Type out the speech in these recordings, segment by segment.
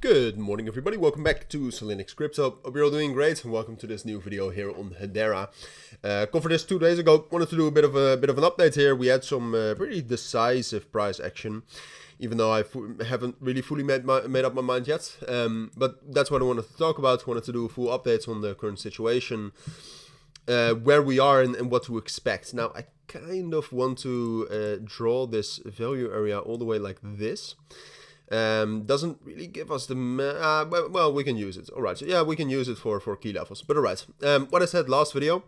Good morning everybody, welcome back to cilinixfxcapital. Hope you're all doing great and welcome to this new video here on Hedera. Covered this 2 days ago, wanted to do a bit of an update here. We had some pretty decisive price action, even though I haven't really fully made up my mind yet. But that's what I wanted to talk about. Wanted to do a full update on the current situation, where we are and what to expect. Now I kind of want to draw this value area all the way like this. Doesn't really give us the well, we can use it. All right, so yeah, we can use it for key levels. But all right, what I said last video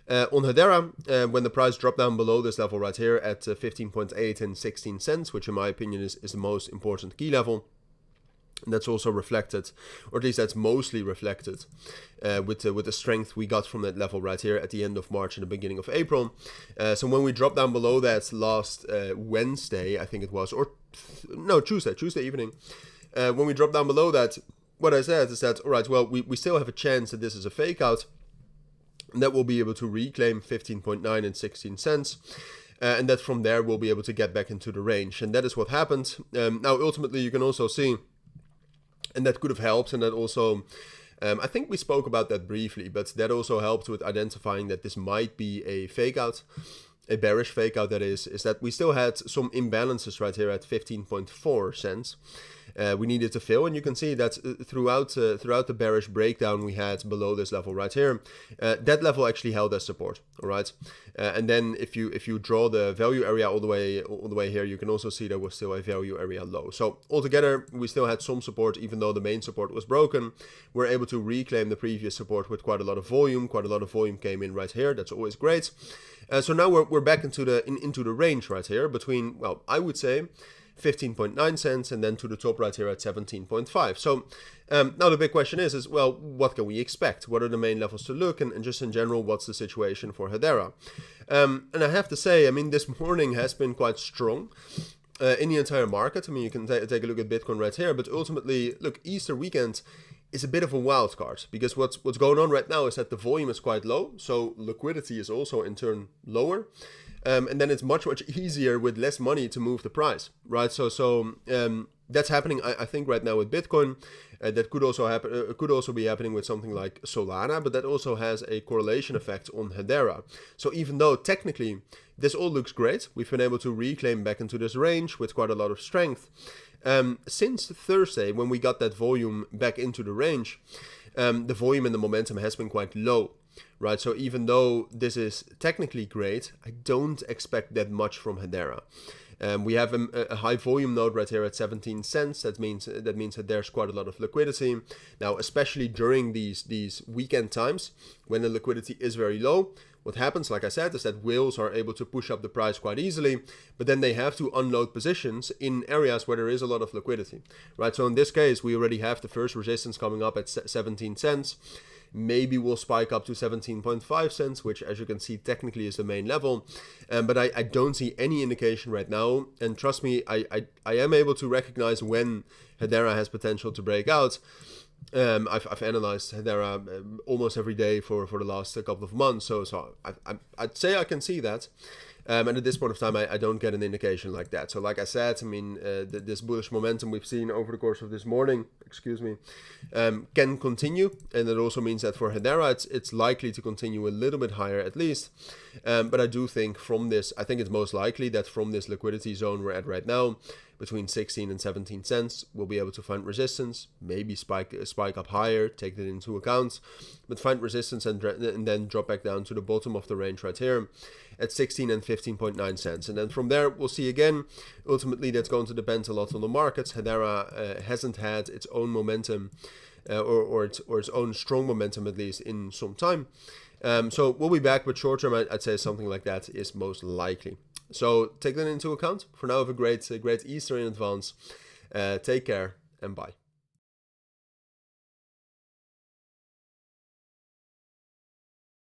on Hedera, when the price dropped down below this level right here at 15.8 and 16 cents, which in my opinion is the most important key level. And that's also reflected, or at least that's mostly reflected with the strength we got from that level right here at the end of March and the beginning of April. So when we dropped down below that last Wednesday, I think it was, or no, Tuesday evening, when we dropped down below that, what I said is that, all right, well, we still have a chance that this is a fake out, and that we'll be able to reclaim 15.9 and 16 cents. And that from there we'll be able to get back into the range. And that is what happened. Now, ultimately, you can also see, and that could have helped, and that also, I think we spoke about that briefly, but that also helped with identifying that this might be a fake out, a bearish fake out, that is that we still had some imbalances right here at 15.4 cents. We needed to fill, and you can see that throughout the bearish breakdown we had below this level right here, that level actually held as support. All right, and then if you draw the value area all the way here, you can also see there was still a value area low. So altogether, we still had some support, even though the main support was broken. We're able to reclaim the previous support with quite a lot of volume. Quite a lot of volume came in right here. That's always great. So now we're back into the range right here between, well, I would say 15.9 cents and then to the top right here at 17.5. So now the big question is well, what can we expect? What are the main levels to look, and just in general, what's the situation for Hedera? And I have to say, I mean, this morning has been quite strong in the entire market. I mean, you can take a look at Bitcoin right here, but ultimately, look, Easter weekend is a bit of a wild card, because what's going on right now is that the volume is quite low, so liquidity is also in turn lower. And then it's much easier with less money to move the price, right? So that's happening, I think, right now with Bitcoin. That could also happen. Could also be happening with something like Solana, but that also has a correlation effect on Hedera. So even though technically this all looks great, we've been able to reclaim back into this range with quite a lot of strength. Since Thursday, when we got that volume back into the range, the volume and the momentum has been quite low. Right, so even though this is technically great, I don't expect that much from Hedera. We have a high volume node right here at 17 cents. That means that there's quite a lot of liquidity. Now, especially during these weekend times when the liquidity is very low, what happens, like I said, is that whales are able to push up the price quite easily, but then they have to unload positions in areas where there is a lot of liquidity. Right, so in this case, we already have the first resistance coming up at 17 cents. Maybe we'll spike up to 17.5 cents, which, as you can see, technically is the main level. But I don't see any indication right now. And trust me, I am able to recognize when Hedera has potential to break out. I've analyzed Hedera almost every day for the last couple of months. So I'd say I can see that. And at this point of time, I don't get an indication like that. So like I said, I mean, this bullish momentum we've seen over the course of this morning, can continue. And it also means that for Hedera, it's likely to continue a little bit higher at least. But I do think from this, I think it's most likely that from this liquidity zone we're at right now, between 16 and 17 cents, we'll be able to find resistance, maybe spike up higher, take that into account, but find resistance and then drop back down to the bottom of the range right here at 16 and 15.9 cents. And then from there, we'll see again. Ultimately, that's going to depend a lot on the markets. Hedera hasn't had its own momentum or its own strong momentum, at least in some time. So we'll be back, but short term, I'd say something like that is most likely. So take that into account. For now, have a great Easter in advance. Take care and bye.